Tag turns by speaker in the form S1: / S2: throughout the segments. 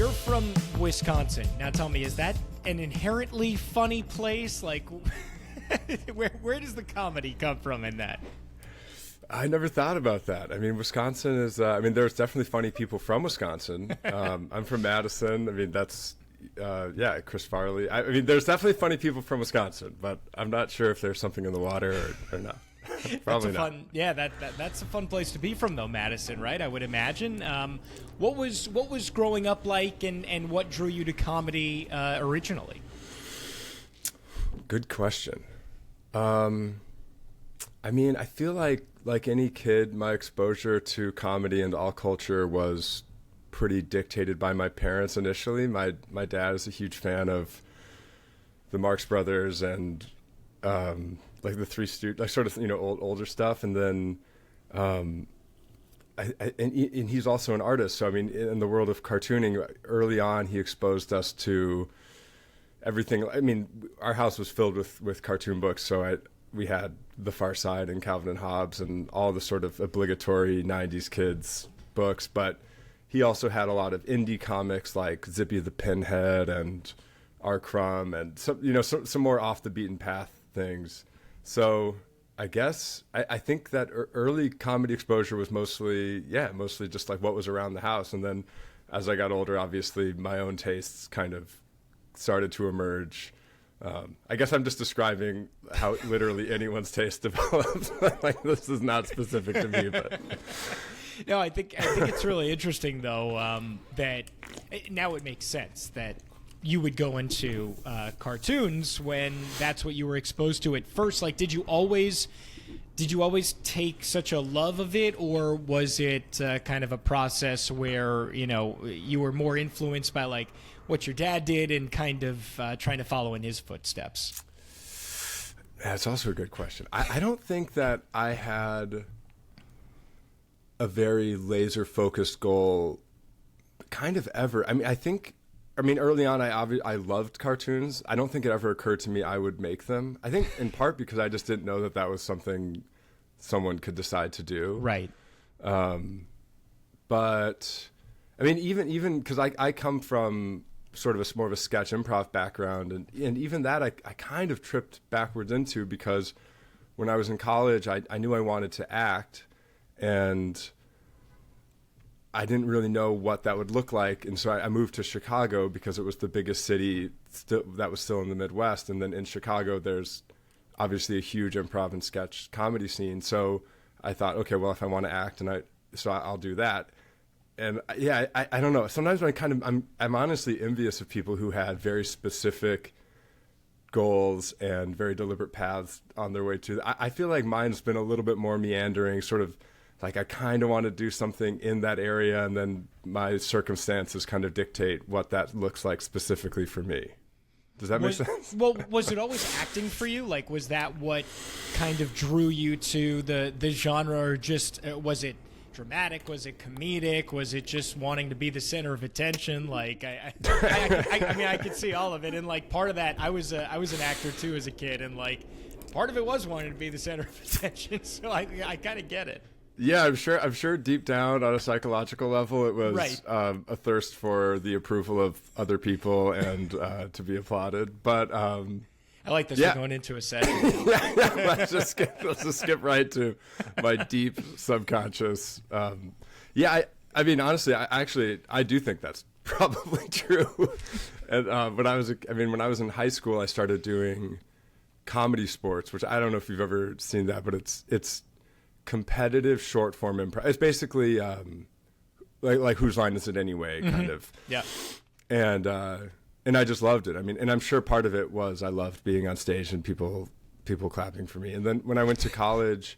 S1: you're from Wisconsin. Now tell me, is that an inherently funny place? Like, where does the comedy come from in that?
S2: I never thought about that. I mean, Wisconsin is, there's definitely funny people from Wisconsin. I'm from Madison. I mean, that's, Chris Farley. I mean, there's definitely funny people from Wisconsin, but I'm not sure if there's something in the water or not. Probably not.
S1: That's a fun place to be from, though, Madison, right? I would imagine. What was growing up like, and what drew you to comedy originally?
S2: Good question. I mean, I feel like any kid, my exposure to comedy and all culture was pretty dictated by my parents initially. My dad is a huge fan of the Marx Brothers and like the Three Stooges, like sort of older stuff, and then and he's also an artist. So I mean, in the world of cartooning, early on, he exposed us to everything. I mean, our house was filled with cartoon books, so we had The Far Side and Calvin and Hobbes and all the sort of obligatory 90s kids books, but he also had a lot of indie comics like Zippy the Pinhead and R. Crumb and some more off the beaten path things. So I guess I think that early comedy exposure was mostly just like what was around the house. And then as I got older, obviously my own tastes kind of started to emerge. I guess I'm just describing how literally anyone's taste develops. Like, this is not specific to me, but
S1: no, I think it's really interesting though, that now it makes sense that you would go into cartoons when that's what you were exposed to at first. Like, did you always take such a love of it, or was it kind of a process where you were more influenced by like what your dad did and kind of trying to follow in his footsteps?
S2: That's also a good question. I don't think that I had a very laser focused goal kind of ever. I mean, early on, I loved cartoons. I don't think it ever occurred to me I would make them. I think in part because I just didn't know that was something someone could decide to do.
S1: Right.
S2: But I mean, even because I come from sort of more of a sketch improv background, and even that I kind of tripped backwards into, because when I was in college, I knew I wanted to act, and I didn't really know what that would look like. And so I moved to Chicago because it was the biggest city that was still in the Midwest. And then in Chicago, there's obviously a huge improv and sketch comedy scene. So I thought, okay, well, if I want to act, I'll do that. And yeah, I don't know. Sometimes I'm honestly envious of people who had very specific goals and very deliberate paths on their way to. I feel like mine's been a little bit more meandering, sort of like I kind of want to do something in that area, and then my circumstances kind of dictate what that looks like specifically for me. Does that make sense?
S1: Well, was it always acting for you? Like, was that what kind of drew you to the genre, or just was it dramatic? Was it comedic? Was it just wanting to be the center of attention? Like, I mean, I could see all of it, and like part of that, I was an actor too as a kid, and like part of it was wanting to be the center of attention. So I kind of get it.
S2: Yeah, I'm sure deep down on a psychological level, it was
S1: right.
S2: A thirst for the approval of other people and to be applauded. But
S1: I like this. We're going into a session.
S2: Let's just skip right to my deep subconscious. I mean, honestly, I do think that's probably true. And when I was in high school, I started doing comedy sports, which I don't know if you've ever seen that, but it's competitive short form improv. It's basically like Whose Line Is It Anyway, kind of.
S1: Yeah.
S2: And I just loved it. I mean, and I'm sure part of it was I loved being on stage and people clapping for me. And then when I went to college,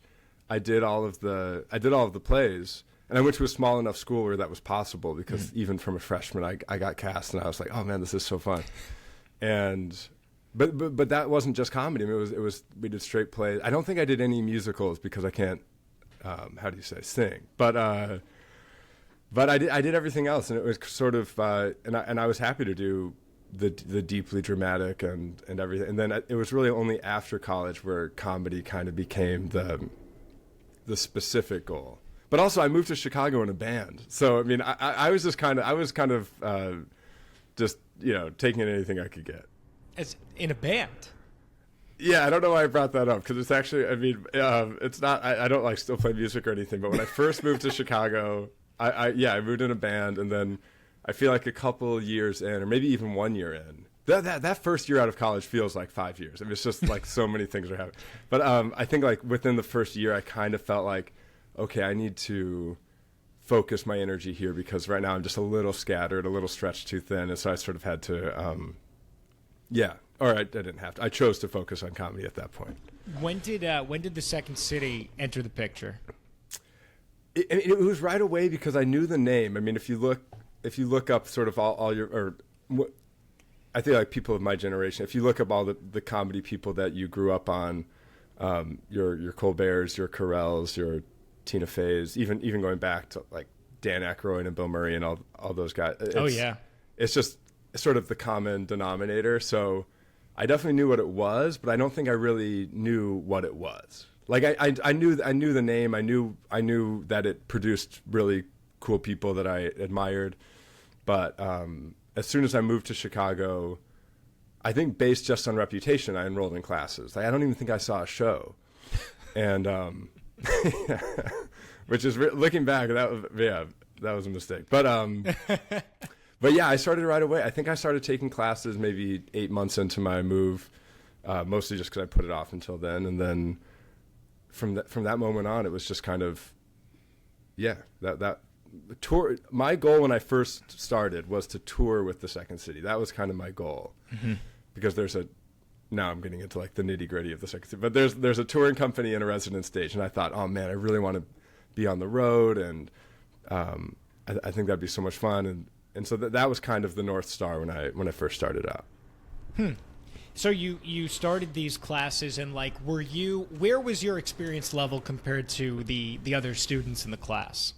S2: I did all of the plays, and I went to a small enough school where that was possible, because even from a freshman, I got cast, and I was like, oh man, this is so fun. And but that wasn't just comedy. I mean, it was we did straight plays. I don't think I did any musicals because I can't sing. But I did everything else, and it was sort of and I was happy to do the deeply dramatic and everything. And then it was really only after college where comedy kind of became the specific goal. But also I moved to Chicago in a band, so I mean I was kind of just taking anything I could get.
S1: As in a band.
S2: Yeah, I don't know why I brought that up because it's actually, I mean, it's not. I don't like still play music or anything. But when I first moved to Chicago, I moved in a band, and then I feel like a couple years in, or maybe even 1 year in, that first year out of college feels like 5 years. I mean, it's just like so many things are happening. But I think like within the first year, I kind of felt like, okay, I need to focus my energy here because right now I'm just a little scattered, a little stretched too thin, and so I sort of had to, Or I didn't have to. I chose to focus on comedy at that point.
S1: When did the Second City enter the picture?
S2: It was right away because I knew the name. I mean, if you look up sort of all your, I think like people of my generation, if you look up all the comedy people that you grew up on, your Colberts, your Carells, your Tina Feys, even going back to like Dan Aykroyd and Bill Murray and all those guys. It's just sort of the common denominator. So I definitely knew what it was, but I don't think I really knew what it was. Like I knew the name. I knew that it produced really cool people that I admired. But as soon as I moved to Chicago, I think based just on reputation, I enrolled in classes. Like, I don't even think I saw a show, and which is looking back, that was a mistake. But yeah, I started right away. I think I started taking classes maybe 8 months into my move, mostly just because I put it off until then. And then from that moment on, it was just kind of, that tour. My goal when I first started was to tour with the Second City. That was kind of my goal, because now I'm getting into like the nitty gritty of the Second City. But there's a touring company and a resident stage, and I thought, oh man, I really want to be on the road, and I think that'd be so much fun. And so that was kind of the North Star when I first started out.
S1: So you started these classes, and like, where was your experience level compared to the other students in the class?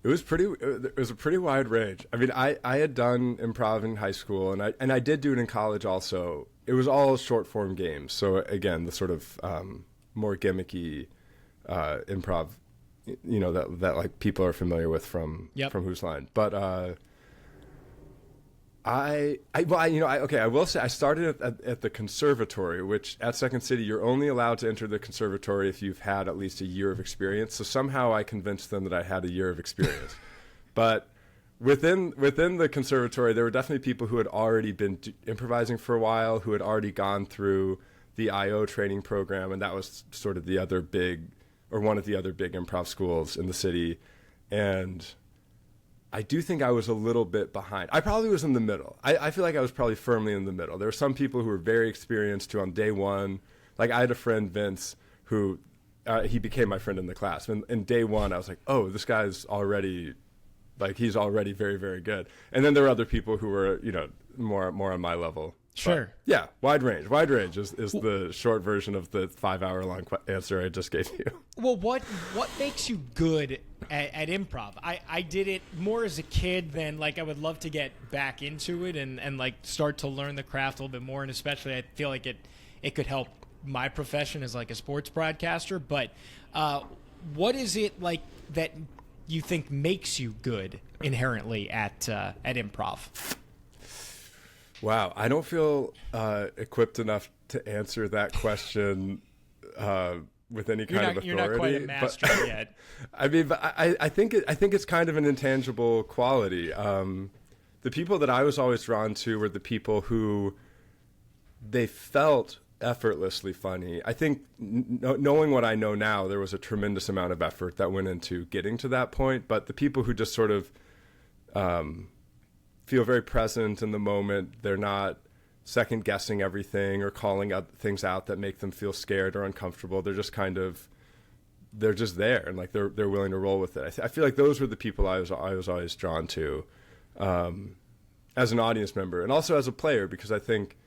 S2: It was a pretty wide range. I mean, I had done improv in high school, and I did do it in college also. It was all short form games. So again, the sort of more gimmicky improv, that like people are familiar with from Who's Line. But I will say I started at the conservatory, which at Second City you're only allowed to enter the conservatory if you've had at least a year of experience. So somehow I convinced them that I had a year of experience. But within the conservatory, there were definitely people who had already been improvising for a while, who had already gone through the IO training program, and that was sort of one of the other big improv schools in the city. And I do think I was a little bit behind. I probably was in the middle. I feel like I was probably firmly in the middle. There were some people who were very experienced who on day one, like I had a friend, Vince, who he became my friend in the class. And in day one, I was like, oh, this guy's already, like, he's already very, very good. And then there were other people who were, more on my level.
S1: Sure.
S2: But yeah, wide range. Wide range is the short version of the 5-hour-long answer I just gave you.
S1: Well, what makes you good at improv? I did it more as a kid than, like, I would love to get back into it and like start to learn the craft a little bit more, and especially I feel like it could help my profession as like a sports broadcaster. But what is it like that you think makes you good inherently at improv?
S2: Wow, I don't feel equipped enough to answer that question with any kind of authority.
S1: You're not quite a master yet.
S2: I mean, but I think it's kind of an intangible quality. The people that I was always drawn to were the people who they felt effortlessly funny. I think knowing what I know now, there was a tremendous amount of effort that went into getting to that point. But the people who just sort of feel very present in the moment. They're not second guessing everything or calling things out that make them feel scared or uncomfortable. They're just they're just there, and like they're willing to roll with it. I feel like those were the people I was always drawn to as an audience member, and also as a player, because I think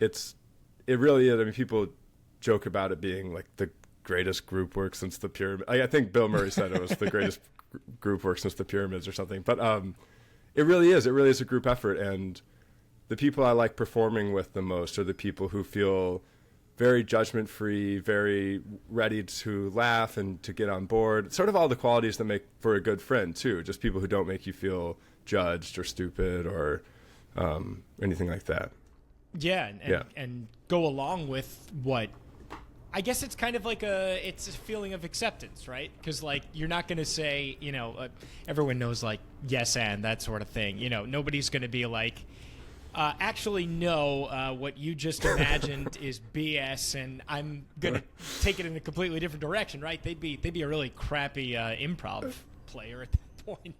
S2: it really is. I mean, people joke about it being like the greatest group work since the Pyramid. I think Bill Murray said it was the greatest group work since the Pyramids or something, but it really is. It really is a group effort, and the people I like performing with the most are the people who feel very judgment-free, very ready to laugh and to get on board. Sort of all the qualities that make for a good friend, too. Just people who don't make you feel judged or stupid or anything like that.
S1: Yeah, and go along with what I guess it's kind of like it's a feeling of acceptance, right? Because like you're not going to say, everyone knows like yes and that sort of thing. Nobody's going to be like, actually no, what you just imagined is BS, and I'm going to take it in a completely different direction, right? They'd be a really crappy improv player at that point.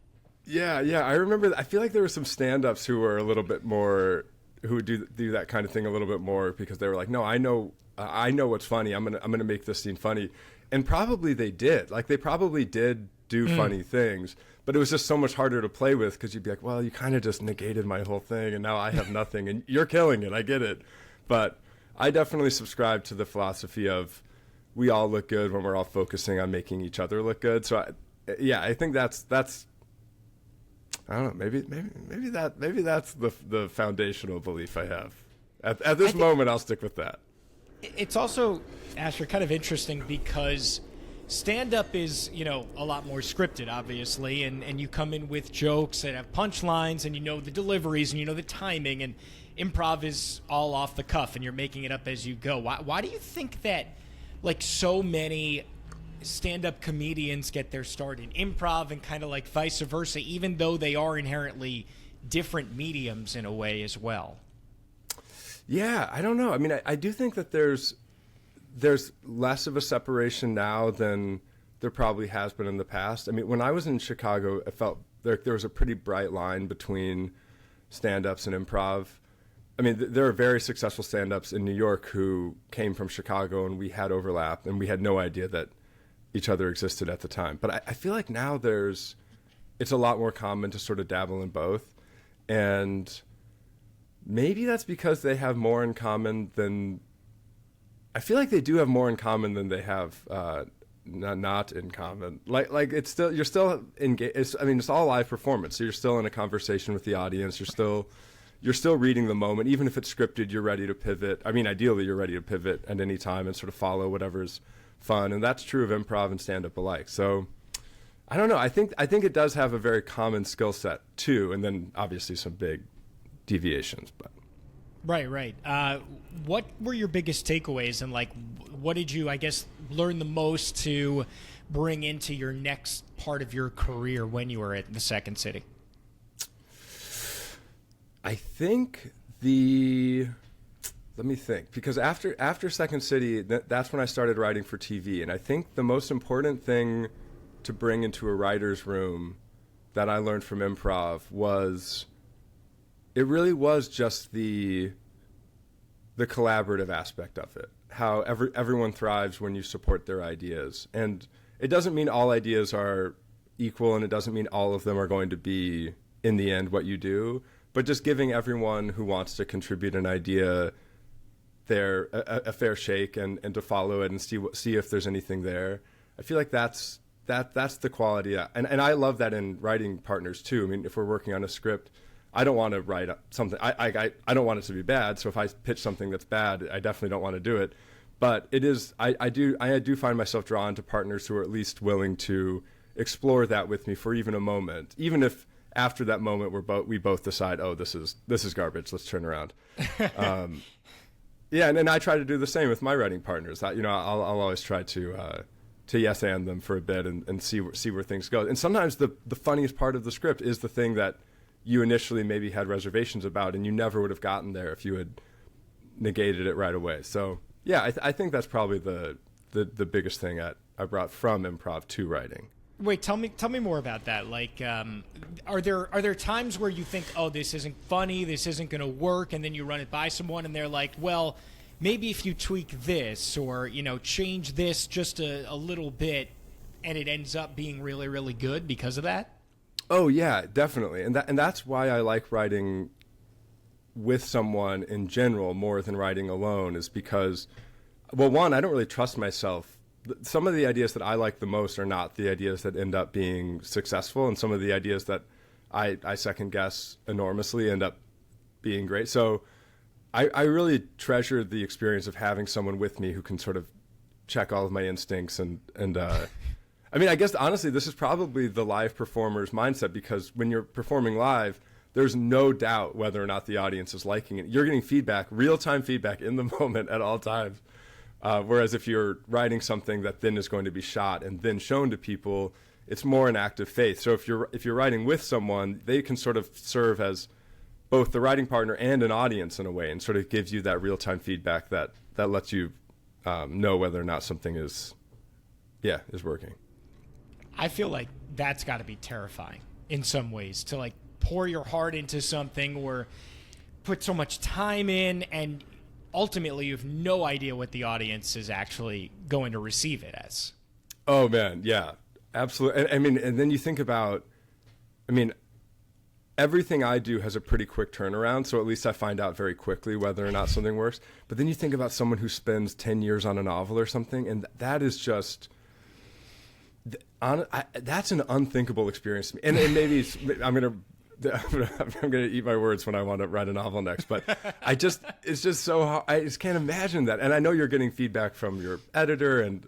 S2: Yeah, I remember. I feel like there were some stand-ups who were a little bit more, who would do that kind of thing a little bit more because they were like, no, I know what's funny. I'm gonna make this scene funny, and probably they did. Like they probably did do funny things, but it was just so much harder to play with because you'd be like, well, you kind of just negated my whole thing, and now I have nothing, and you're killing it. I get it, but I definitely subscribe to the philosophy of we all look good when we're all focusing on making each other look good. So I think that's. I don't know. Maybe that's the foundational belief I have. At this moment, I'll stick with that.
S1: It's also, Asher, kind of interesting because stand-up is, a lot more scripted, obviously, and you come in with jokes that have punchlines, and the deliveries, and the timing, and improv is all off the cuff, and you're making it up as you go. Why do you think that, like, so many stand-up comedians get their start in improv and kind of like vice versa, even though they are inherently different mediums in a way as well?
S2: Yeah, I don't know. I mean, I do think that there's less of a separation now than there probably has been in the past. I mean, when I was in Chicago, I felt there was a pretty bright line between stand-ups and improv. I mean, there are very successful stand-ups in New York who came from Chicago, and we had overlap, and we had no idea that each other existed at the time. But I feel like now it's a lot more common to sort of dabble in both. And maybe that's because they have more in common than, I feel like they do have more in common than they have not in common. Like it's still, you're still engaged. It's all live performance. So you're still in a conversation with the audience. You're still reading the moment. Even if it's scripted, you're ready to pivot. I mean, ideally you're ready to pivot at any time and sort of follow whatever's fun, and that's true of improv and stand-up alike. So I don't know. I think it does have a very common skill set too, and then obviously some big deviations. But
S1: right. What were your biggest takeaways, and like, what did you, I guess, learn the most to bring into your next part of your career when you were at the Second City?
S2: I think let me think, because after Second City, that's when I started writing for TV. And I think the most important thing to bring into a writer's room that I learned from improv was, it really was just the collaborative aspect of it. How everyone thrives when you support their ideas. And it doesn't mean all ideas are equal, and it doesn't mean all of them are going to be, in the end, what you do. But just giving everyone who wants to contribute an idea a fair shake and to follow it and see if there's anything there. I feel like that's the quality, and I love that in writing partners too. I mean, if we're working on a script, I don't want to write something. I don't want it to be bad. So if I pitch something that's bad, I definitely don't want to do it. But it is, I do find myself drawn to partners who are at least willing to explore that with me for even a moment, even if after that moment we both decide, oh, this is garbage, let's turn around. Yeah, and I try to do the same with my writing partners. I'll always try to yes and them for a bit and see where things go. And sometimes the funniest part of the script is the thing that you initially maybe had reservations about, and you never would have gotten there if you had negated it right away. So yeah, I think that's probably the biggest thing I brought from improv to writing.
S1: Wait, tell me more about that. Like, are there times where you think, oh, this isn't funny, this isn't going to work, and then you run it by someone, and they're like, well, maybe if you tweak this or change this just a little bit, and it ends up being really, really good because of that?
S2: Oh yeah, definitely, and that's why I like writing with someone in general more than writing alone, is because, well, one, I don't really trust myself. Some of the ideas that I like the most are not the ideas that end up being successful, and some of the ideas that I second guess enormously end up being great. So I really treasure the experience of having someone with me who can sort of check all of my instincts and I mean, I guess honestly this is probably the live performer's mindset, because when you're performing live, there's no doubt whether or not the audience is liking it. You're getting feedback, real-time feedback in the moment at all times. Whereas if you're writing something that then is going to be shot and then shown to people, it's more an act of faith. So if you're writing with someone, they can sort of serve as both the writing partner and an audience in a way, and sort of gives you that real-time feedback that lets you know whether or not something is working.
S1: I feel like that's got to be terrifying in some ways, to like pour your heart into something or put so much time in, and ultimately you have no idea what the audience is actually going to receive it as.
S2: Oh man, yeah, absolutely. And then you think about, everything I do has a pretty quick turnaround, so at least I find out very quickly whether or not something works. But then you think about someone who spends 10 years on a novel or something, and that is just, that's an unthinkable experience to me. And maybe I'm gonna eat my words when I want to write a novel next, but it's just so hard. I just can't imagine that. And I know you're getting feedback from your editor and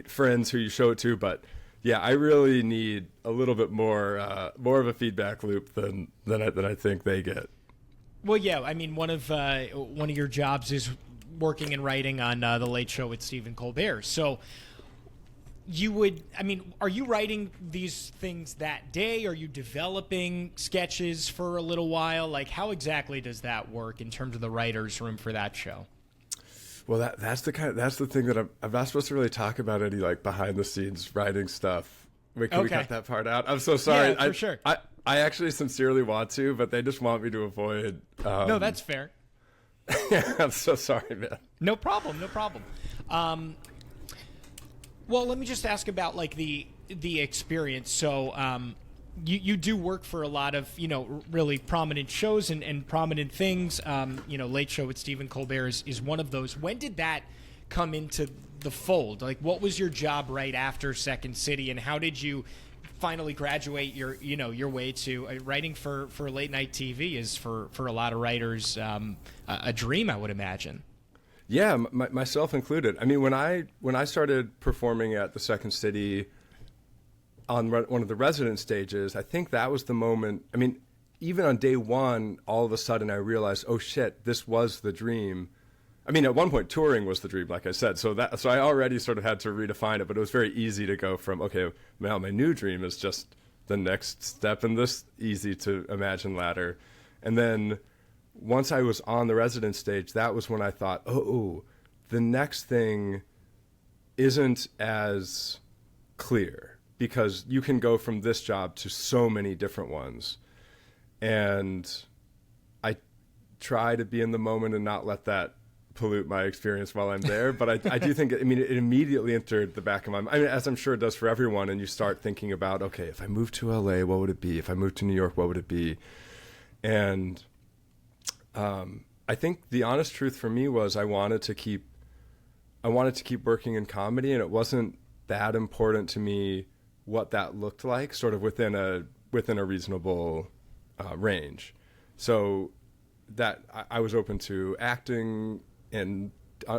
S2: friends who you show it to, but yeah, I really need a little bit more of a feedback loop than I think they get.
S1: Well, yeah, one of your jobs is working and writing on The Late Show with Stephen Colbert. So are you writing these things that day? Are you developing sketches for a little while? Like, how exactly does that work in terms of the writer's room for that show?
S2: Well, that's the thing that I'm not supposed to really talk about, any like behind the scenes writing stuff. Can we cut that part out? I'm so sorry.
S1: Yeah, for sure.
S2: I actually sincerely want to, but they just want me to avoid.
S1: No, that's fair.
S2: Yeah, I'm so sorry, man.
S1: No problem. Well, let me just ask about like the experience. So you do work for a lot of, really prominent shows and prominent things. Late Show with Stephen Colbert is one of those. When did that come into the fold? Like, what was your job right after Second City, and how did you finally graduate your way to writing for late night TV? Is for a lot of writers a dream, I would imagine.
S2: Yeah, myself included. When I started performing at the Second City on one of the resident stages, I think that was the moment. Even on day one, all of a sudden I realized, oh shit, this was the dream. At one point, touring was the dream, like I said. So I already sort of had to redefine it, but it was very easy to go from, okay, now my new dream is just the next step in this easy to imagine ladder. And then once I was on the resident stage, that was when I thought, oh, the next thing isn't as clear, because you can go from this job to so many different ones. And I try to be in the moment and not let that pollute my experience while I'm there. But I do think, it immediately entered the back of my mind, as I'm sure it does for everyone. And you start thinking about, okay, if I moved to LA, what would it be? If I moved to New York, what would it be? And I think the honest truth for me was I wanted to keep working in comedy, and it wasn't that important to me what that looked like, sort of within a reasonable range. So that I was open to acting and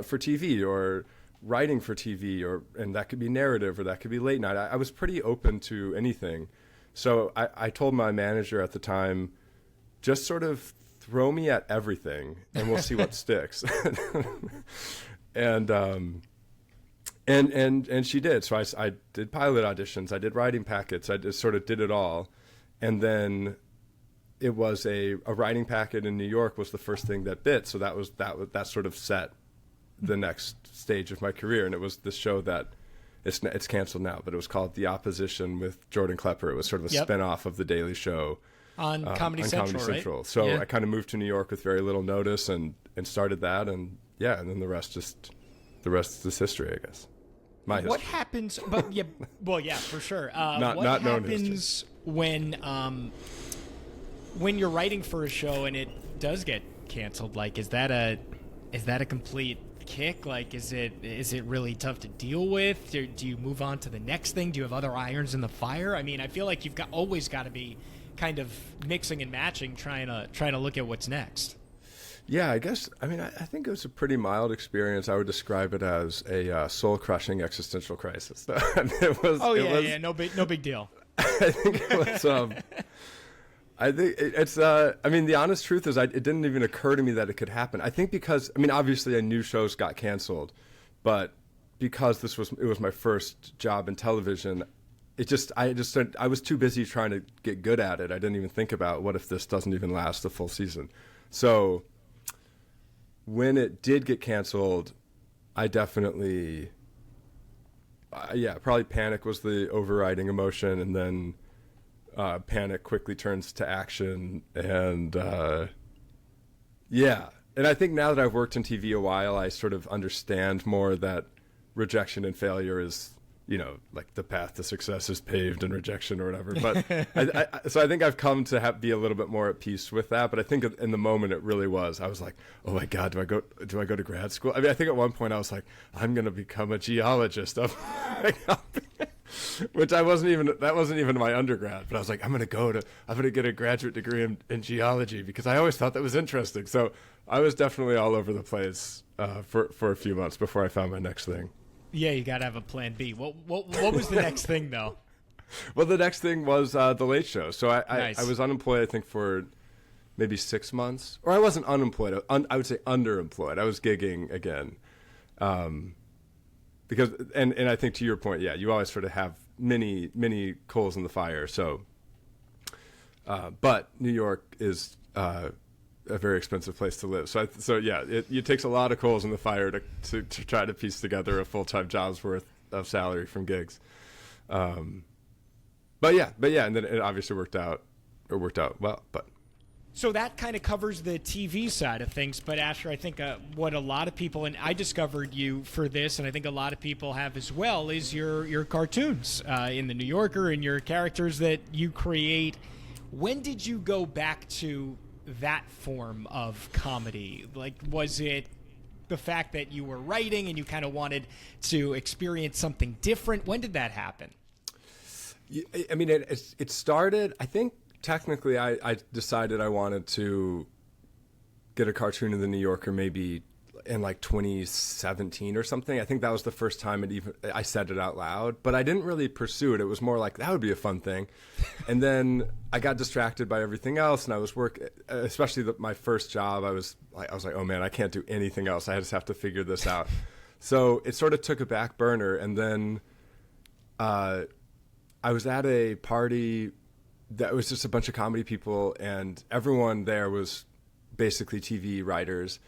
S2: for TV, or writing for TV, and that could be narrative, or that could be late night. I was pretty open to anything. So I told my manager at the time, just sort of throw me at everything and we'll see what sticks. And she did. So I did pilot auditions, I did writing packets, I just sort of did it all. And then it was a writing packet in New York was the first thing that bit. So that sort of set the next stage of my career. And it was this show that it's canceled now, but it was called The Opposition with Jordan Klepper. It was sort of a spinoff of The Daily Show.
S1: On Comedy Central, right?
S2: So yeah. I kind of moved to New York with very little notice and started that, and then the rest is history, I guess. My history.
S1: What happens? But yeah, well, yeah, for sure.
S2: Not
S1: what
S2: known
S1: happens when you're writing for a show and it does get canceled? Like, is that a complete kick? Like, is it really tough to deal with? Do you move on to the next thing? Do you have other irons in the fire? I feel like you've always got to be kind of mixing and matching, trying to look at what's next.
S2: Yeah, I guess. I think it was a pretty mild experience. I would describe it as a soul-crushing existential crisis. No big deal.
S1: I
S2: think it was. I think it's. I mean, the honest truth is, it didn't even occur to me that it could happen. I think because, I mean, obviously, I knew shows got canceled, but because it was my first job in television, I was too busy trying to get good at it. I didn't even think about what if this doesn't even last a full season. So when it did get canceled, I definitely, probably panic was the overriding emotion, and then panic quickly turns to action, and and I think now that I've worked in TV a while, I sort of understand more that rejection and failure is, like the path to success is paved in rejection or whatever. But so I think I've come to be a little bit more at peace with that. But I think in the moment it really was. I was like, oh my God, do I go to grad school? I mean, I think at one point I was like, I'm going to become a geologist, which that wasn't even my undergrad. But I was like, I'm going to get a graduate degree in geology because I always thought that was interesting. So I was definitely all over the place for a few months before I found my next thing.
S1: Yeah, you got to have a plan B. What was the next thing, though?
S2: Well, the next thing was The Late Show. So
S1: Nice.
S2: I was unemployed, I think, for maybe 6 months. Or I wasn't unemployed. I would say underemployed. I was gigging again. Because, and I think to your point, yeah, you always sort of have many coals in the fire. So, but New York is a very expensive place to live. So it takes a lot of coals in the fire to try to piece together a full-time job's worth of salary from gigs. But yeah, and then it obviously worked out well. But
S1: so that kind of covers the TV side of things. But Asher, I think what a lot of people, and I discovered you for this, and I think a lot of people have as well, is your cartoons in the New Yorker and your characters that you create. When did you go back to that form of comedy? Like, was it the fact that you were writing and you kind of wanted to experience something different? When did that happen?
S2: I mean, it started, I think technically I decided I wanted to get a cartoon in the New Yorker maybe in like 2017 or something. I think that was the first time I said it out loud, but I didn't really pursue it. It was more like, that would be a fun thing. And then I got distracted by everything else, and I was especially my first job. I was like, oh man, I can't do anything else. I just have to figure this out. So it sort of took a back burner. And then I was at a party that was just a bunch of comedy people, and everyone there was basically TV writers.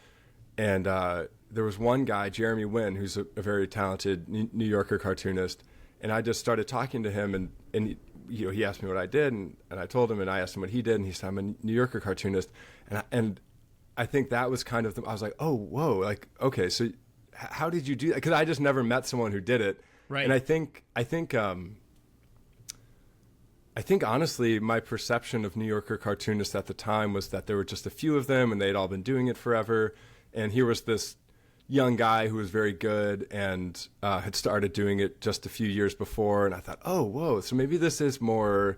S2: And there was one guy, Jeremy Wynn, who's a very talented New Yorker cartoonist. And I just started talking to him, and he asked me what I did, and I told him, and I asked him what he did, and he said, I'm a New Yorker cartoonist. And I think that was kind of I was like, oh, whoa, like, okay, so how did you do that? Because I just never met someone who did it.
S1: Right.
S2: And I think honestly, my perception of New Yorker cartoonists at the time was that there were just a few of them, and they'd all been doing it forever. And here was this young guy who was very good and had started doing it just a few years before. And I thought, oh, whoa, so maybe this is more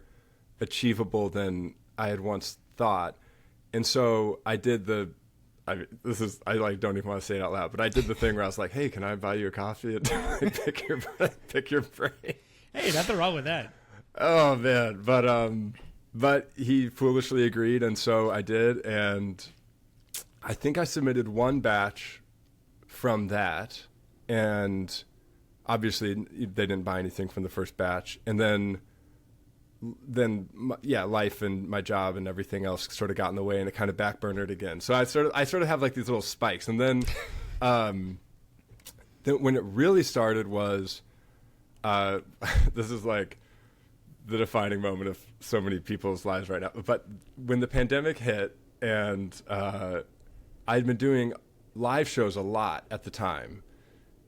S2: achievable than I had once thought. And so I did I don't even want to say it out loud, but I did the thing where I was like, hey, can I buy you a coffee and pick your brain?
S1: Hey, nothing wrong with that.
S2: Oh man. But he foolishly agreed. And so I did. And I think I submitted one batch from that, and obviously they didn't buy anything from the first batch. And then life and my job and everything else sort of got in the way, and it kind of backburnered again. So I sort of have like these little spikes. And then, when it really started was, this is like the defining moment of so many people's lives right now. But when the pandemic hit, and I'd been doing live shows a lot at the time,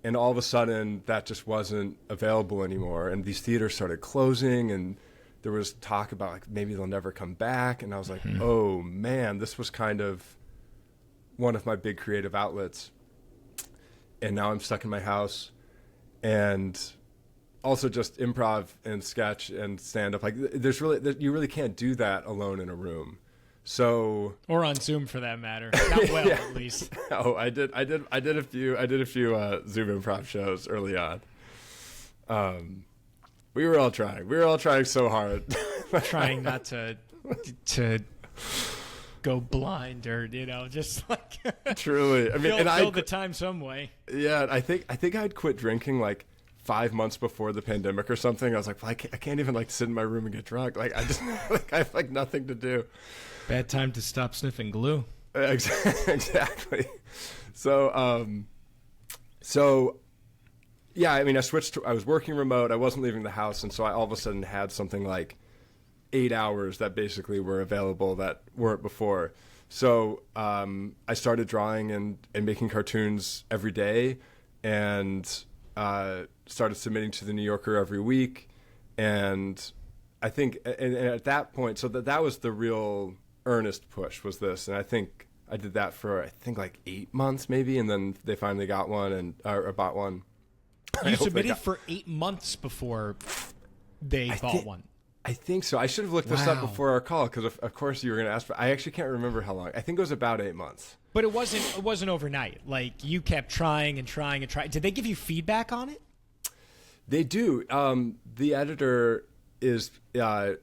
S2: and all of a sudden that just wasn't available anymore, and these theaters started closing, and there was talk about like maybe they'll never come back, and I was like, oh man, this was kind of one of my big creative outlets, and now I'm stuck in my house. And also just improv and sketch and stand-up, like you really can't do that alone in a room. So, or
S1: on Zoom for that matter. Not well, yeah. At least.
S2: Oh, I did a few Zoom improv shows early on. We were all trying so hard.
S1: Trying not to to go blind or just like
S2: truly. I mean,
S1: fill the time some way.
S2: Yeah, I think I'd quit drinking like 5 months before the pandemic or something. I was like, well, I can't even like sit in my room and get drunk. Like I just like I have like nothing to do.
S1: Bad time to stop sniffing glue.
S2: Exactly. So yeah, I mean, I was working remote. I wasn't leaving the house, and so I all of a sudden had something like 8 hours that basically were available that weren't before. So I started drawing and making cartoons every day, and started submitting to the New Yorker every week. And I think, and at that point, so that was the real earnest push, was this. And I think I did that for like 8 months maybe, and then they finally got one or bought one.
S1: You submitted for 8 months before they bought one.
S2: I think so. I should have looked this up before our call, because of course you were going to ask. But I actually can't remember how long. I think it was about 8 months. But
S1: it wasn't overnight. Like, you kept trying and trying and trying. Did they give you feedback on it?
S2: They do. The editor is. I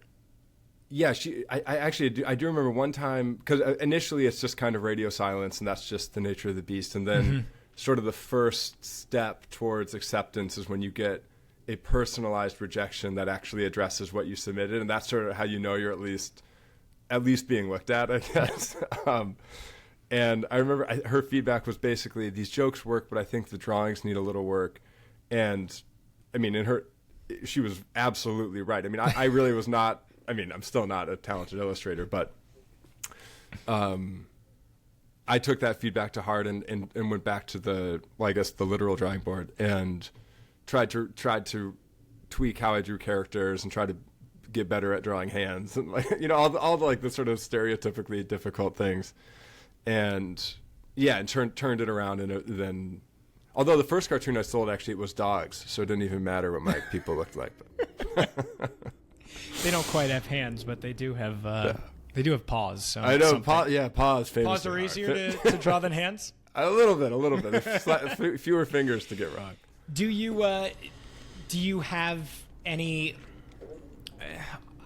S2: do remember one time, because initially it's just kind of radio silence, and that's just the nature of the beast. And then sort of the first step towards acceptance is when you get a personalized rejection that actually addresses what you submitted, and that's sort of how you know you're at least being looked at, I guess. And I remember her feedback was basically, these jokes work, but I think the drawings need a little work. And I mean, she was absolutely right. I mean, I really was not. I mean, I'm still not a talented illustrator, but I took that feedback to heart and went back to the literal drawing board and tried to tweak how I drew characters and try to get better at drawing hands and all the sort of stereotypically difficult things, and turned it around. And then, although the first cartoon I sold, actually it was dogs, so it didn't even matter what my people looked like.
S1: They don't quite have hands, but they do have they do have paws. So
S2: I know paws.
S1: Paws are easier to draw than hands.
S2: A little bit. Fewer fingers to get wrong.
S1: Do you have any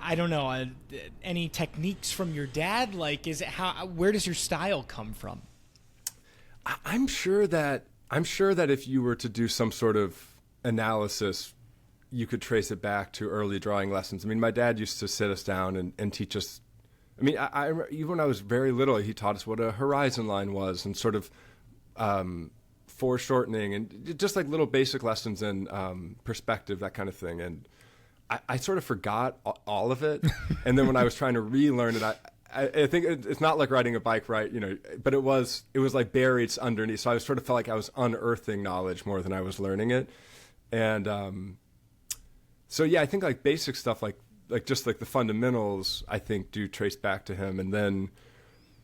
S1: I don't know any techniques from your dad? Like, where does your style come from?
S2: I'm sure that if you were to do some sort of analysis, you could trace it back to early drawing lessons. I mean, my dad used to sit us down and teach us. I mean, I even when I was very little, he taught us what a horizon line was, and sort of foreshortening, and just like little basic lessons in perspective, that kind of thing. And I sort of forgot all of it. And then when I was trying to relearn it, I think it's not like riding a bike, right? But it was like buried underneath. So I sort of felt like I was unearthing knowledge more than I was learning it. And so yeah, I think like basic stuff, like just like the fundamentals, I think do trace back to him. And then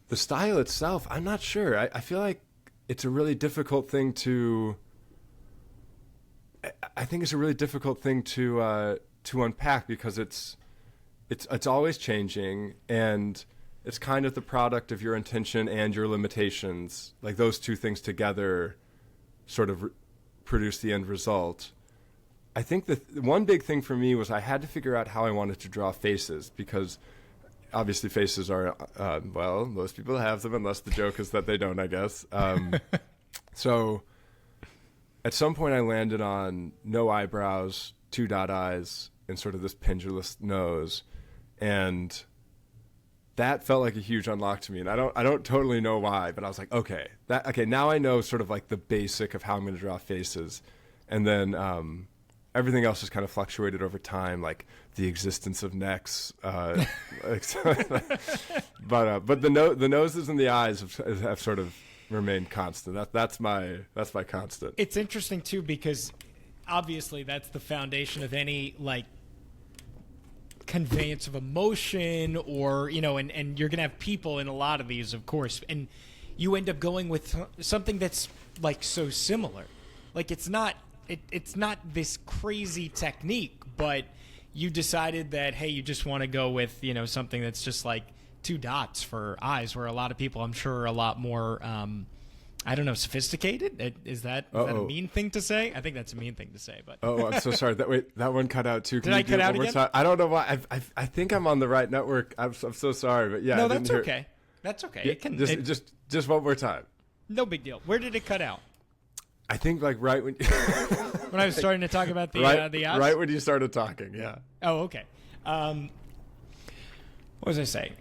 S2: the style itself, I'm not sure. I feel like it's a really difficult thing to. I think it's a really difficult thing to unpack, because it's always changing, and it's kind of the product of your intention and your limitations. Like, those two things together sort of produce the end result. I think the one big thing for me was I had to figure out how I wanted to draw faces, because obviously faces are, well, most people have them, unless the joke is that they don't, I guess. So at some point I landed on no eyebrows, 2 dot eyes, and sort of this pendulous nose. And that felt like a huge unlock to me. And I don't totally know why, but I was like, okay, now I know sort of like the basic of how I'm going to draw faces. And then everything else has kind of fluctuated over time, like the existence of necks. But the noses and the eyes have sort of remained constant. That's my constant.
S1: It's interesting too, because obviously that's the foundation of any like conveyance of emotion, or and you're gonna have people in a lot of these, of course, and you end up going with something that's like so similar. Like, it's not this crazy technique, but you decided that, hey, you just want to go with something that's just like 2 dots for eyes, where a lot of people, I'm sure, are a lot more I don't know, sophisticated? Is that a mean thing to say? I think that's a mean thing to say. But
S2: Oh, I'm so sorry. That one cut out too. Can
S1: Did I
S2: you do
S1: cut
S2: it
S1: out
S2: one more
S1: again?
S2: time? I don't know why. I think I'm on the right network. I'm so sorry, but yeah.
S1: no,
S2: I didn't
S1: that's
S2: hear-
S1: okay. That's okay.
S2: Yeah,
S1: It can.
S2: just one more time.
S1: No big deal. Where did it cut out?
S2: I think like right when
S1: When I was starting to talk about the the odds?
S2: right when you started talking. Yeah.
S1: Oh, okay. What was I saying?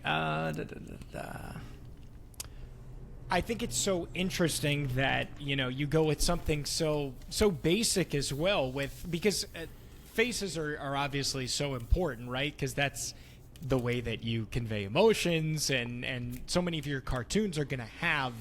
S1: I think it's so interesting that you go with something so basic as well, because faces are obviously so important, right? Because that's the way that you convey emotions, and so many of your cartoons are going to have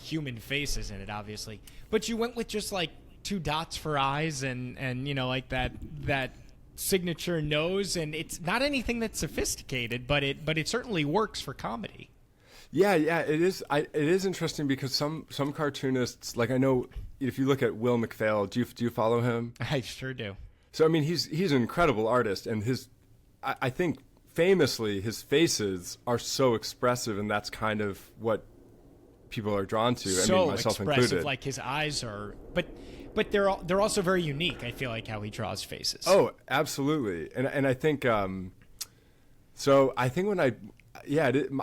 S1: human faces in it, obviously. But you went with just like 2 dots for eyes, and like that signature nose, and it's not anything that's sophisticated, but it certainly works for comedy.
S2: Yeah, it is. It is interesting because some cartoonists, like I know, if you look at Will McPhail, do you follow him?
S1: I sure do.
S2: So I mean, he's an incredible artist, and I think famously his faces are so expressive, and that's kind of what people are drawn to.
S1: So
S2: I mean, myself
S1: expressive,
S2: included.
S1: like his eyes are, but they're also very unique. I feel like how he draws faces.
S2: Oh, absolutely, and I think so. I think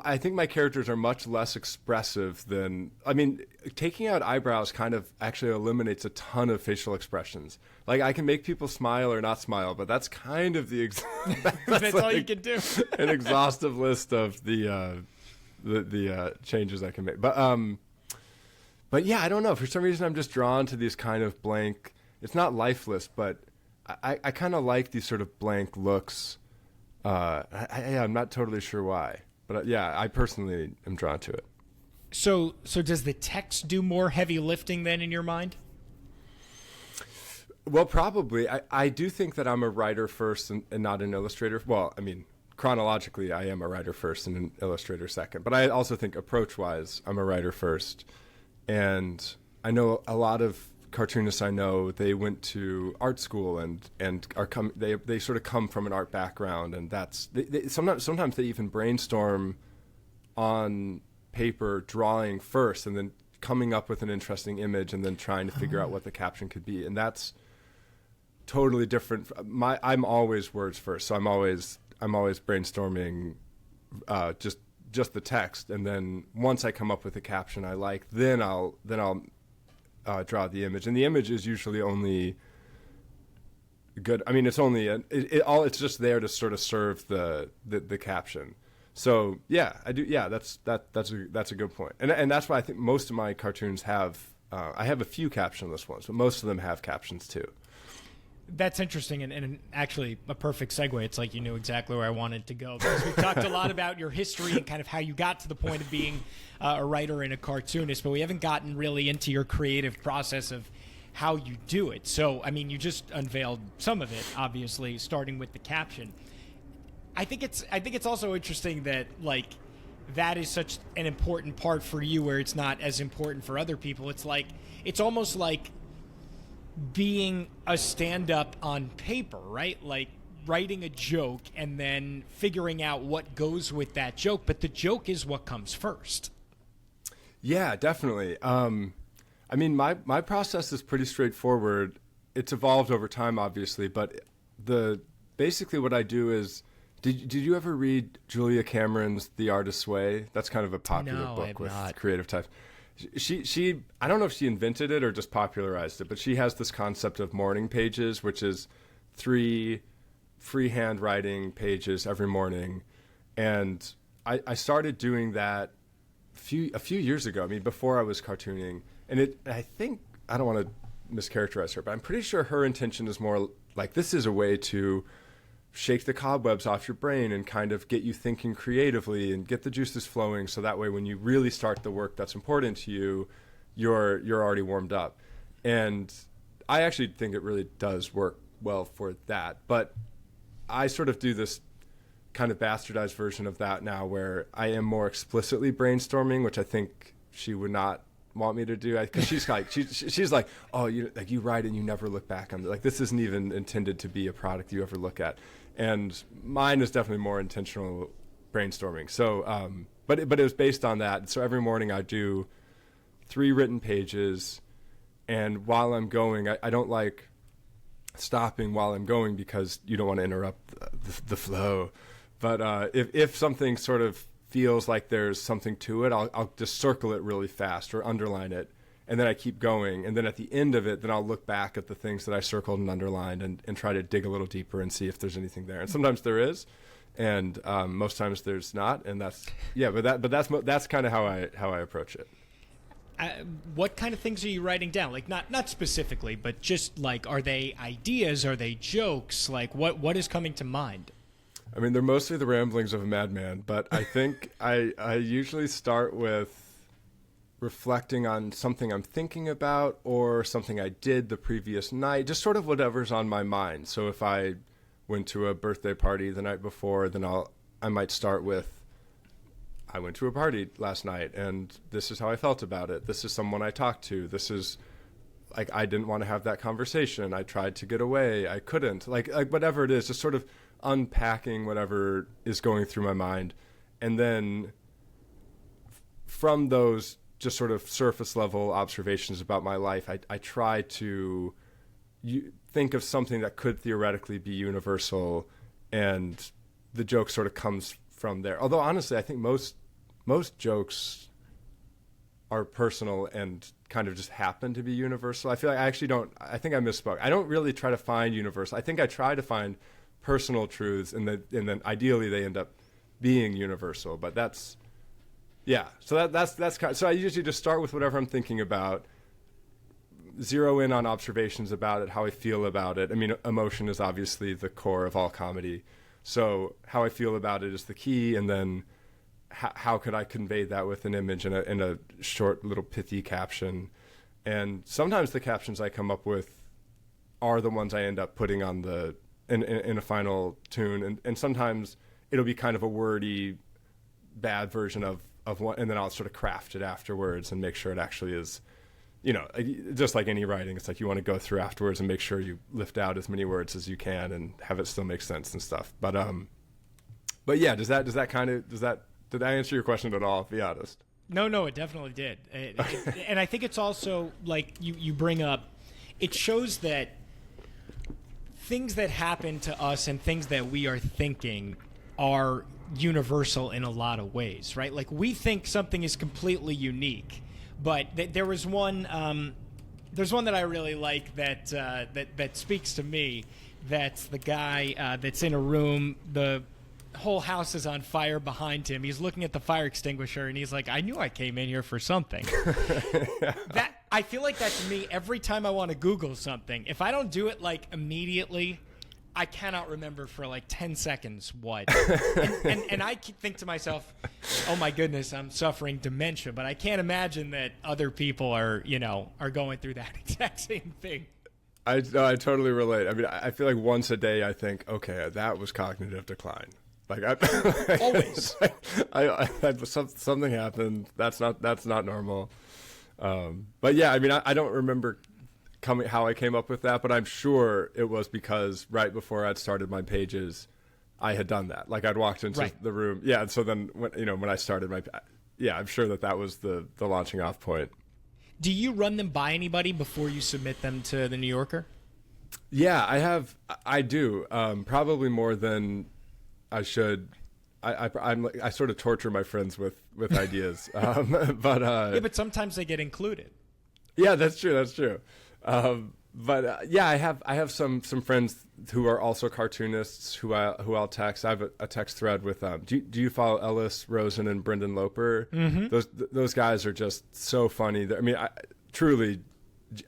S2: I think my characters are much less expressive than. I mean, taking out eyebrows kind of actually eliminates a ton of facial expressions. Like I can make people smile or not smile, but that's kind of the
S1: that's all you can do.
S2: An exhaustive list of the changes I can make. But yeah, I don't know. For some reason, I'm just drawn to these kind of blank. It's not lifeless, but I kind of like these sort of blank looks. I'm not totally sure why, but yeah, I personally am drawn to it.
S1: So does the text do more heavy lifting then in your mind?
S2: Well, probably. I do think that I'm a writer first and not an illustrator. Well, I mean, chronologically, I am a writer first and an illustrator second. But I also think approach-wise, I'm a writer first. And I know a lot of cartoonists I know, they went to art school and they sort of come from an art background, and that's sometimes they even brainstorm on paper, drawing first, and then coming up with an interesting image, and then trying to figure out what the caption could be, and that's totally different. I'm always words first, so I'm always brainstorming just the text, and then once I come up with a caption I like, then I'll draw the image, and the image is usually only good. I mean, it's only it's just there to sort of serve the caption. So yeah, I do. Yeah, that's a good point, and that's why I think most of my cartoons have. I have a few captionless ones, but most of them have captions too.
S1: That's interesting, and actually a perfect segue. It's like you knew exactly where I wanted to go, because we've talked a lot about your history and kind of how you got to the point of being a writer and a cartoonist, but we haven't gotten really into your creative process of how you do it. So, I mean, you just unveiled some of it, obviously, starting with the caption. I think it's also interesting that like that is such an important part for you, where it's not as important for other people. It's almost like being a stand-up on paper, right? Like writing a joke and then figuring out what goes with that joke, but the joke is what comes first.
S2: Yeah, definitely. I mean, my process is pretty straightforward. It's evolved over time, obviously, but basically what I do is, did you ever read Julia Cameron's The Artist's Way? That's kind of a popular book with creative types. She I don't know if she invented it or just popularized it, but she has this concept of morning pages, which is 3 freehand writing pages every morning. And I started doing that a few years ago. I mean, before I was cartooning. And I think, I don't want to mischaracterize her, but I'm pretty sure her intention is more like, this is a way to shake the cobwebs off your brain and kind of get you thinking creatively and get the juices flowing, so that way when you really start the work that's important to you, you're already warmed up. And I actually think it really does work well for that. But I sort of do this kind of bastardized version of that now, where I am more explicitly brainstorming, which I think she would not want me to do, because she's like she's like, oh, you write and you never look back on it. Like, this isn't even intended to be a product you ever look at. And mine is definitely more intentional brainstorming. So but it was based on that. So every morning I do 3 written pages, and while I'm going, I don't like stopping while I'm going because you don't want to interrupt the flow. But if something sort of feels like there's something to it, I'll just circle it really fast or underline it, and then I keep going. And then at the end of it, then I'll look back at the things that I circled and underlined and try to dig a little deeper and see if there's anything there. And sometimes there is, and most times there's not. And that's kind of how I approach it.
S1: What kind of things are you writing down? Like not specifically, but just like, are they ideas? Are they jokes? Like what is coming to mind?
S2: I mean, they're mostly the ramblings of a madman, but I think I usually start with reflecting on something I'm thinking about or something I did the previous night, just sort of whatever's on my mind. So if I went to a birthday party the night before, then I might start with, I went to a party last night and this is how I felt about it. This is someone I talked to. This is like, I didn't want to have that conversation. I tried to get away. I couldn't. Like whatever it is, just sort of unpacking whatever is going through my mind. And then from those just sort of surface level observations about my life, I try to think of something that could theoretically be universal, and the joke sort of comes from there. Although honestly, I think most jokes are personal and kind of just happen to be universal. I feel like I think I misspoke. I don't really try to find universal. I think I try to find personal truths, and then ideally they end up being universal. But that's kind of, so I usually just start with whatever I'm thinking about, zero in on observations about it, how I feel about it. I mean, emotion is obviously the core of all comedy. So how I feel about it is the key, and then how could I convey that with an image and a short little pithy caption. And sometimes the captions I come up with are the ones I end up putting on in a final tune, and sometimes it'll be kind of a wordy, bad version of one, and then I'll sort of craft it afterwards and make sure it actually is, just like any writing, it's like you want to go through afterwards and make sure you lift out as many words as you can and have it still make sense and stuff. But yeah, did I answer your question at all? Be honest.
S1: No, it definitely did. And I think it's also like you bring up, it shows that things that happen to us and things that we are thinking are universal in a lot of ways, right? Like we think something is completely unique, but there was one, there's one that I really like that speaks to me. That's the guy that's in a room, the whole house is on fire behind him. He's looking at the fire extinguisher and he's like, I knew I came in here for something. That I feel like that's me every time I want to Google something. If I don't do it like immediately, I cannot remember for like 10 seconds what. And I think to myself, oh my goodness, I'm suffering dementia, but I can't imagine that other people are going through that exact same thing.
S2: I totally relate. I mean, I feel like once a day I think, okay, that was cognitive decline. Like
S1: always,
S2: something happened. That's not normal. But yeah, I mean, I don't remember how I came up with that, but I'm sure it was because right before I'd started my pages, I had done that. Like I'd walked into the room, yeah. And so then when I started I'm sure that was the launching off point.
S1: Do you run them by anybody before you submit them to the New Yorker?
S2: Yeah, I do. Probably more than I should. I sort of torture my friends with ideas,
S1: but sometimes they get included.
S2: Yeah, that's true. I have some friends who are also cartoonists who I'll text. I have a text thread with do you follow Ellis Rosen and Brendan Loper? Mm-hmm. Those guys are just so funny. I mean,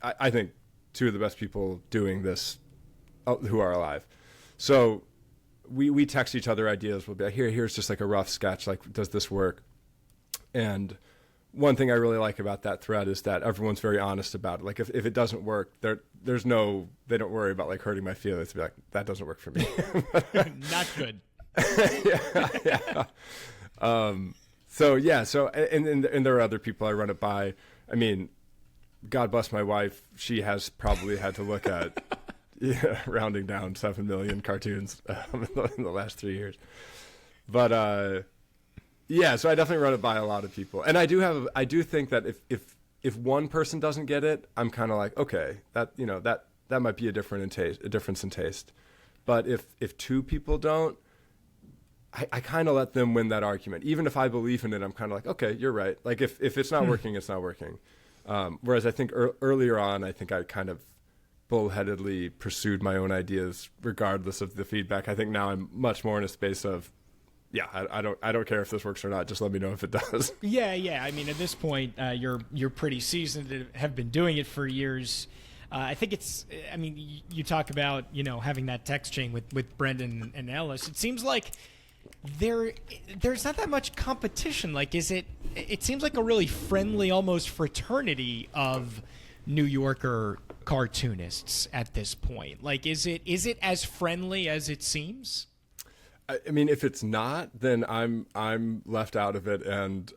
S2: I think two of the best people doing this who are alive. So we text each other ideas. We'll be like, here's just like a rough sketch. Like, does this work? And one thing I really like about that thread is that everyone's very honest about it. Like if it doesn't work, they don't worry about like hurting my feelings. To be like, that doesn't work for me.
S1: Not good.
S2: Yeah. So and there are other people I run it by. I mean, God bless my wife. She has probably had to look at rounding down 7 million cartoons in the last 3 years. But so I definitely run it by a lot of people. And I do think that if if one person doesn't get it, I'm kind of like, okay, that might be a difference in taste. But if two people don't, I kind of let them win that argument. Even if I believe in it, I'm kind of like, okay, you're right. Like if it's not working, it's not working. Whereas I think earlier on, I think I kind of bullheadedly pursued my own ideas regardless of the feedback. I think now I'm much more in a space of, yeah, I don't care if this works or not. Just let me know if it does.
S1: Yeah. I mean, at this point, you're pretty seasoned and have been doing it for years. I think you talk about, having that text chain with Brendan and Ellis. It seems like there's not that much competition. Like, it seems like a really friendly, almost fraternity of New Yorker cartoonists at this point. Like, is it as friendly as it seems?
S2: I mean, if it's not, then I'm left out of it, and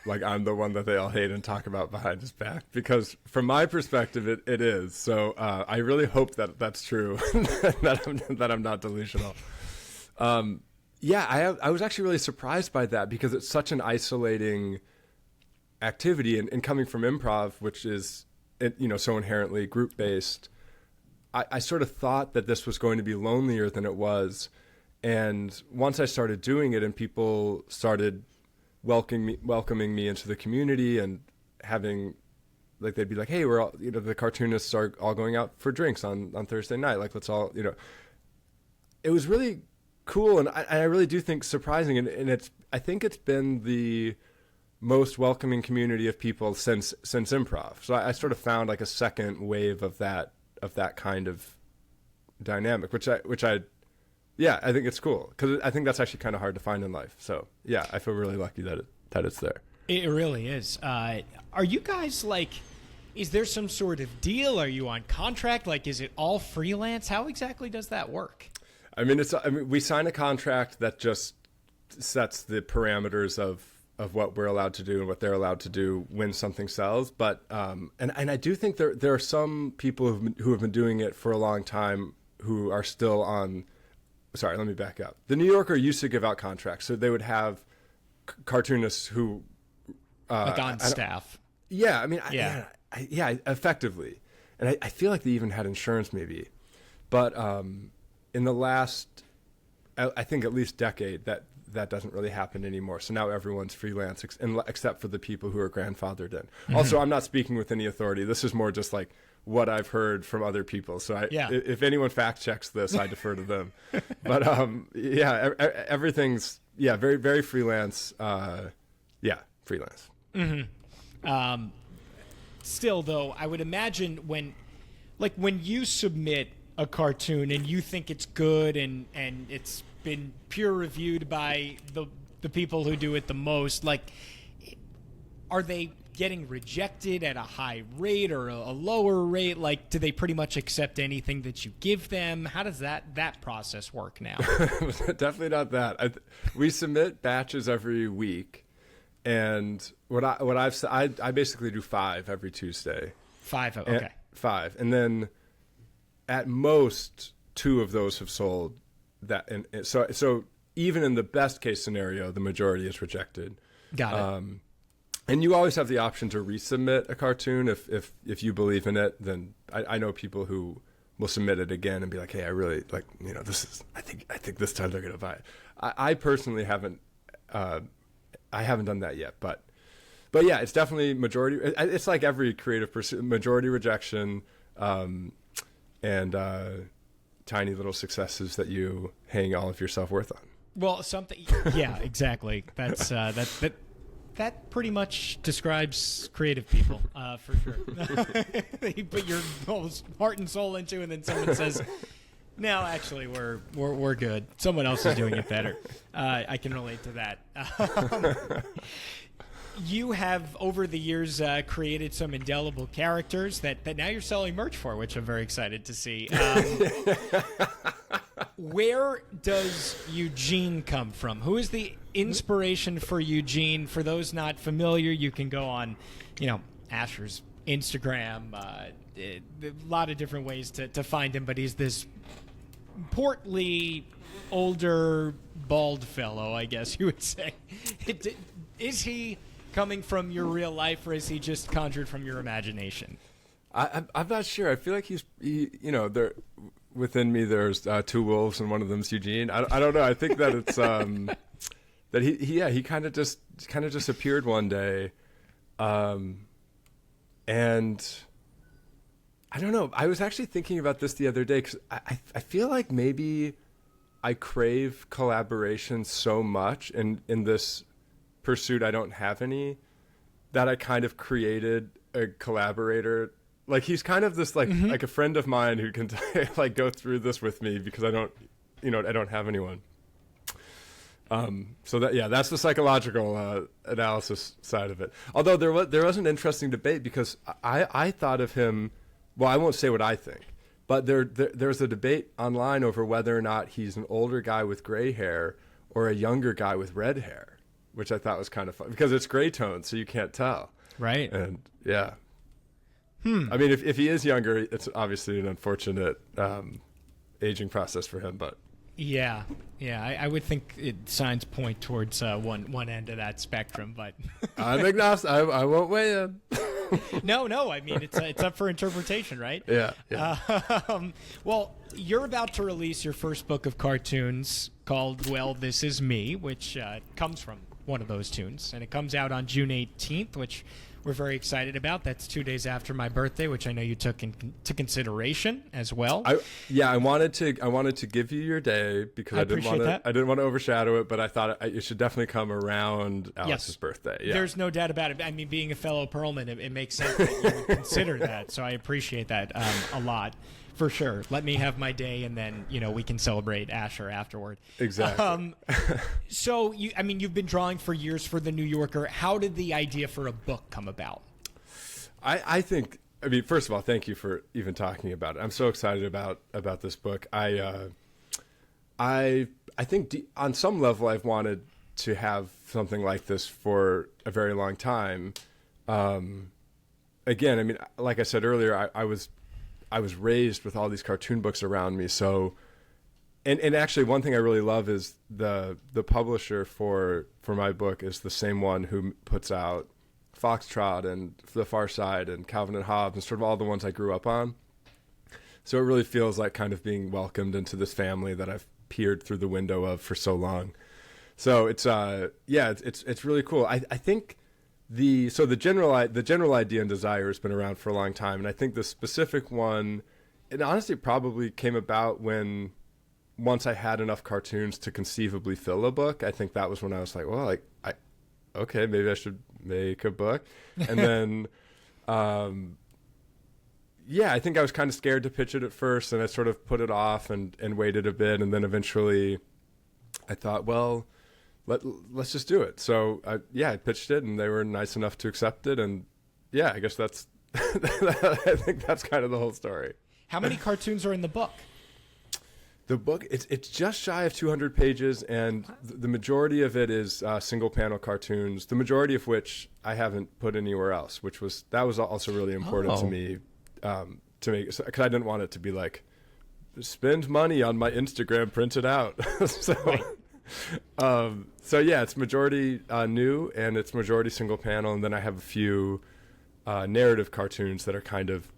S2: like I'm the one that they all hate and talk about behind his back. Because from my perspective, it is. So I really hope that that's true, that I'm not delusional. Yeah, I was actually really surprised by that because it's such an isolating activity, and coming from improv, which is so inherently group based, I sort of thought that this was going to be lonelier than it was. And once I started doing it and people started welcoming me into the community and having, like, they'd be like, hey, we're all, the cartoonists are all going out for drinks on Thursday night. Like, let's all, it was really cool. And I really do think surprising. And I think it's been the most welcoming community of people since improv. So I sort of found like a second wave of that kind of dynamic, which I think it's cool because I think that's actually kind of hard to find in life. So yeah, I feel really lucky that it's there.
S1: It really is. Are you guys like? Is there some sort of deal? Are you on contract? Like, is it all freelance? How exactly does that work?
S2: I mean, we sign a contract that just sets the parameters of what we're allowed to do and what they're allowed to do when something sells. But and I do think there are some people who have been doing it for a long time who are still on. Sorry, let me back up. The New Yorker used to give out contracts, so they would have cartoonists who
S1: like on staff.
S2: Yeah, I mean, effectively, and I feel like they even had insurance, maybe. But in the last, I think at least decade, that doesn't really happen anymore. So now everyone's freelance, except for the people who are grandfathered in. Mm-hmm. Also, I'm not speaking with any authority. This is more just like what I've heard from other people. So if anyone fact checks this, I defer to them. But everything's very, very freelance. Freelance.
S1: Mm-hmm. Still, though, I would imagine when you submit a cartoon and you think it's good and it's been peer reviewed by the people who do it the most, like, are they getting rejected at a high rate or a lower rate? Like, do they pretty much accept anything that you give them? How does that process work now?
S2: Definitely not that. We submit batches every week, and I basically do 5 every Tuesday.
S1: 5, okay.
S2: 5, and then at most 2 of those have sold. So even in the best case scenario, the majority is rejected.
S1: Got it.
S2: And you always have the option to resubmit a cartoon if you believe in it. Then I know people who will submit it again and be like, hey, I really like, this is, I think this time they're gonna buy it. I personally haven't done that yet, but yeah, it's definitely majority. It's like every creative pursuit, majority rejection, and tiny little successes that you hang all of your self-worth on.
S1: Well, yeah, exactly. That's that pretty much describes creative people, for sure. You put your whole heart and soul into, and then someone says, "No, actually, we're good. Someone else is doing it better." I can relate to that. You have, over the years, created some indelible characters that now you're selling merch for, which I'm very excited to see. Where does Eugene come from? Who is the inspiration for Eugene? For those not familiar, you can go on, Asher's Instagram, a lot of different ways to find him, but he's this portly, older, bald fellow, I guess you would say. Is he coming from your real life, or is he just conjured from your imagination?
S2: I'm not sure. I feel like there within me. There's two wolves, and one of them's Eugene. I don't know. I think that it's that he kind of just appeared one day, and I don't know. I was actually thinking about this the other day because I feel like maybe I crave collaboration so much, and in this pursuit I don't have any, that I kind of created a collaborator. Like he's kind of this like a friend of mine who can like go through this with me because I don't have anyone. So that's the psychological analysis side of it. Although there was an interesting debate because I thought of him. Well, I won't say what I think, but there's a debate online over whether or not he's an older guy with gray hair or a younger guy with red hair, which I thought was kind of fun because it's gray tone, so you can't tell.
S1: Right.
S2: And yeah. I mean, if he is younger, it's obviously an unfortunate aging process for him, but. Yeah,
S1: I would think signs point towards one end of that spectrum, but
S2: I'm agnostic. I won't weigh in.
S1: No. I mean, it's up for interpretation, right?
S2: Yeah.
S1: Well, you're about to release your first book of cartoons called "Well, This Is Me," which comes from one of those tunes, and it comes out on June 18th, which we're very excited about. That's 2 days after my birthday, which I know you took into consideration as well.
S2: I wanted to give you your day because I didn't want to overshadow it, but I thought it should definitely come around Alex's birthday. Yeah.
S1: There's no doubt about it. I mean, being a fellow Perlman, it makes sense that you would consider that. So I appreciate that a lot. For sure. Let me have my day, and then we can celebrate Asher afterward.
S2: Exactly.
S1: So you've been drawing for years for the New Yorker. How did the idea for a book come about?
S2: I think. First of all, thank you for even talking about it. I'm so excited about this book. I think on some level I've wanted to have something like this for a very long time. Again, like I said earlier, I was raised with all these cartoon books around me. So, and actually one thing I really love is the publisher for my book is the same one who puts out Foxtrot and The Far Side and Calvin and Hobbes and sort of all the ones I grew up on. So it really feels like kind of being welcomed into this family that I've peered through the window of for so long. So it's really cool. I think the general idea and desire has been around for a long time, and I think the specific one, it honestly probably came about once I had enough cartoons to conceivably fill a book. I think that was when I was like, well, okay, maybe I should make a book. And then, I think I was kind of scared to pitch it at first, and I sort of put it off and waited a bit, and then eventually I thought, well, let's just do it. So I pitched it, and they were nice enough to accept it, and I guess that's I think that's kind of the whole story.
S1: How many cartoons are in the book?
S2: The book, it's just shy of 200 pages, and the majority of it is single panel cartoons, the majority of which I haven't put anywhere else, that was also really important to me to make, because I didn't want it to be like, spend money on my Instagram, print it out. It's majority new, and it's majority single panel, and then I have a few narrative cartoons that are kind of,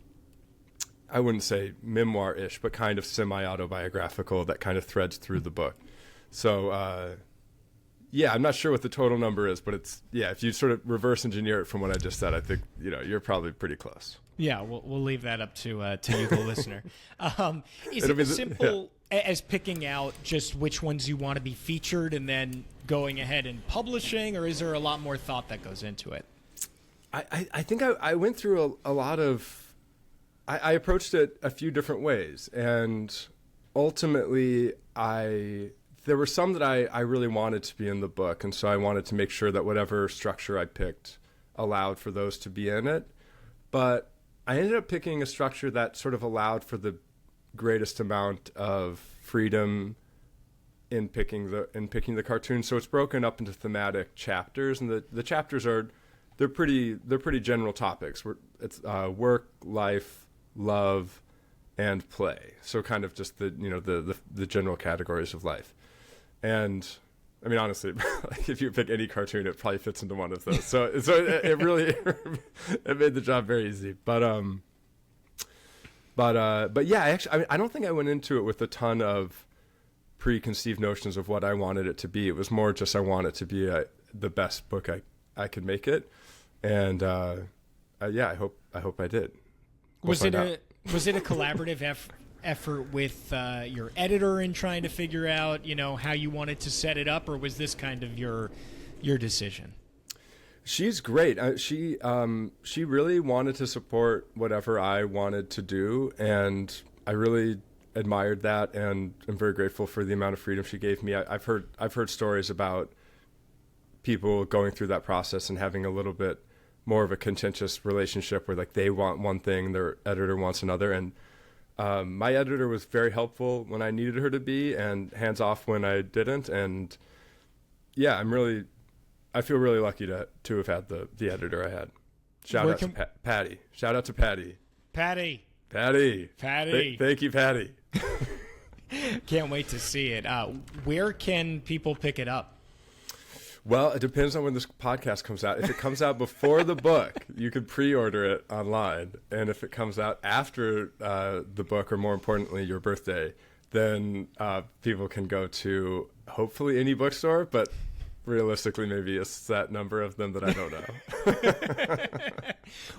S2: I wouldn't say memoir-ish, but kind of semi-autobiographical that kind of threads through the book. So, I'm not sure what the total number is, but it's, if you sort of reverse engineer it from what I just said, I think, you're probably pretty close.
S1: Yeah, we'll leave that up to you, the listener. Is it as simple as picking out just which ones you want to be featured and then going ahead and publishing, or is there a lot more thought that goes into it?
S2: I think I went through a lot of... I approached it a few different ways, and ultimately there were some that I really wanted to be in the book, and so I wanted to make sure that whatever structure I picked allowed for those to be in it. But I ended up picking a structure that sort of allowed for the greatest amount of freedom in picking the cartoon. So it's broken up into thematic chapters, and the chapters they're pretty general topics. It's work, life, love, and play. So kind of just the general categories of life. And I mean, honestly, like, if you pick any cartoon, it probably fits into one of those. So it really it made the job very easy. But yeah, I don't think I went into it with a ton of preconceived notions of what I wanted it to be. It was more just I want it to be the best book I could make it, and yeah, I hope I did.
S1: Was it a collaborative effort with your editor in trying to figure out, how you wanted to set it up, or was this kind of your decision?
S2: She's great. She really wanted to support whatever I wanted to do, and I really admired that, and I'm very grateful for the amount of freedom she gave me. I've heard stories about people going through that process and having a little bit more of a contentious relationship where like they want one thing, their editor wants another, and my editor was very helpful when I needed her to be, and hands off when I didn't. And yeah, I feel really lucky to have had the editor I had. Shout out to Patty. Shout out to Patty.
S1: Patty.
S2: Thank you, Patty.
S1: Can't wait to see it. Where can people pick it up?
S2: Well, it depends on when this podcast comes out. If it comes out before the book, you can pre-order it online. And if it comes out after the book, or more importantly, your birthday, then people can go to hopefully any bookstore, but realistically maybe a set number of them that I don't know.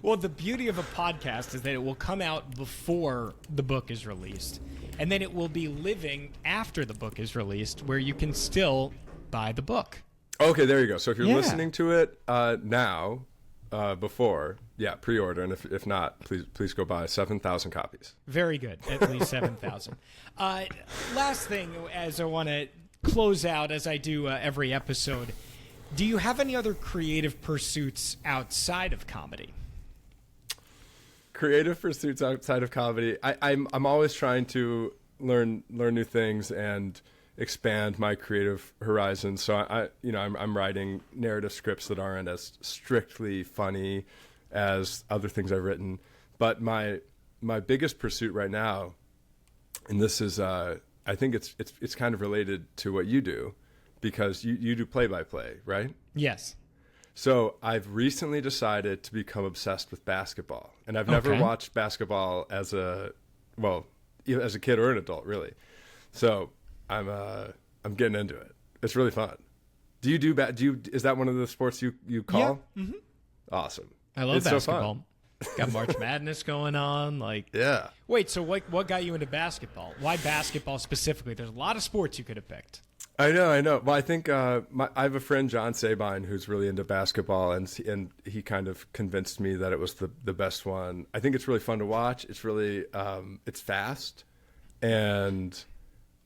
S1: Well, the beauty of a podcast is that it will come out before the book is released, and then it will be living after the book is released, where you can still buy the book. Okay,
S2: there you go. So if you're listening to it now, before, pre-order, and if not, please go buy 7,000 copies.
S1: Very good, at least 7,000. Last thing, as I want to close out, as I do every episode, do you have any other creative pursuits outside of comedy?
S2: Creative pursuits outside of comedy. I'm always trying to learn new things and expand my creative horizons. So I'm writing narrative scripts that aren't as strictly funny as other things I've written. But my biggest pursuit right now, and this is I think it's kind of related to what you do, because you do play-by-play, right?
S1: Yes.
S2: So I've recently decided to become obsessed with basketball, and I've never watched basketball as a kid or an adult, really. So I'm getting into it. It's really fun. Do you do is that one of the sports you call?
S1: Yeah. Mm-hmm.
S2: Awesome.
S1: I love basketball.
S2: So fun.
S1: Got March Madness going on.
S2: Yeah.
S1: Wait, so what got you into basketball? Why basketball specifically? There's a lot of sports you could have picked.
S2: I know. Well, I think I have a friend, John Sabine, who's really into basketball, and he kind of convinced me that it was the best one. I think it's really fun to watch. It's really it's fast, and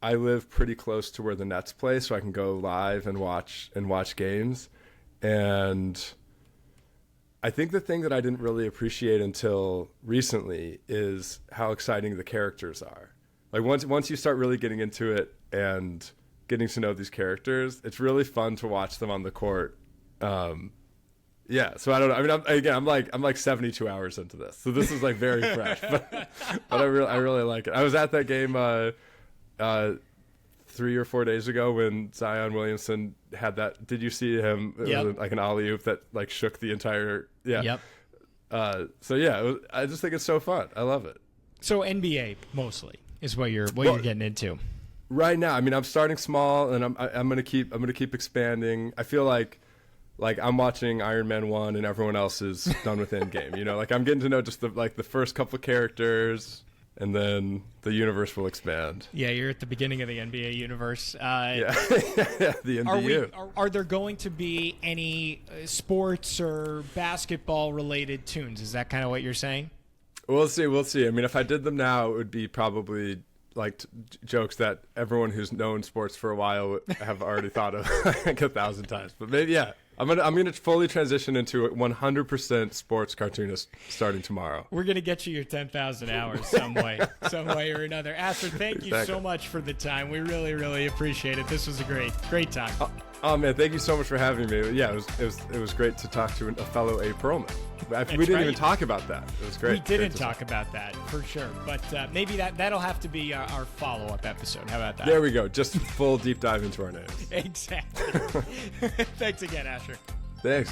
S2: I live pretty close to where the Nets play, so I can go live and watch games. And I think the thing that I didn't really appreciate until recently is how exciting the characters are. Like once you start really getting into it and getting to know these characters, it's really fun to watch them on the court. So I don't know. I mean, I'm like 72 hours into this, so this is like very fresh, but I really like it. I was at that game 3 or 4 days ago when Zion Williamson had that. Did you see him? It was like an alley-oop that like shook the entire. Yeah.
S1: Yep.
S2: I just think it's so fun. I love it.
S1: So NBA mostly is what you're getting into.
S2: Right now, I mean, I'm starting small, and I'm gonna keep expanding. I feel like I'm watching Iron Man 1, and everyone else is done with Endgame. Like I'm getting to know just the first couple characters, and then the universe will expand.
S1: Yeah, you're at the beginning of the NBA universe.
S2: The MBU.
S1: Are there going to be any sports or basketball related tunes? Is that kind of what you're saying?
S2: We'll see. I mean, if I did them now, it would be probably like jokes that everyone who's known sports for a while have already thought of like 1,000 times. But maybe, yeah. I'm gonna fully transition into a 100% sports cartoonist starting tomorrow.
S1: We're gonna get you your 10,000 hours some way or another. Astrid, thank you so much for the time. We really, really appreciate it. This was a great time.
S2: Oh man, thank you so much for having me. Yeah, it was great to talk to a fellow A. Perlman. We didn't even talk about that. It was great.
S1: We didn't talk about that for sure, but maybe that'll have to be our follow-up episode. How about that?
S2: There we go. Just full deep dive into our names.
S1: Exactly. Thanks again, Asher.
S2: Thanks.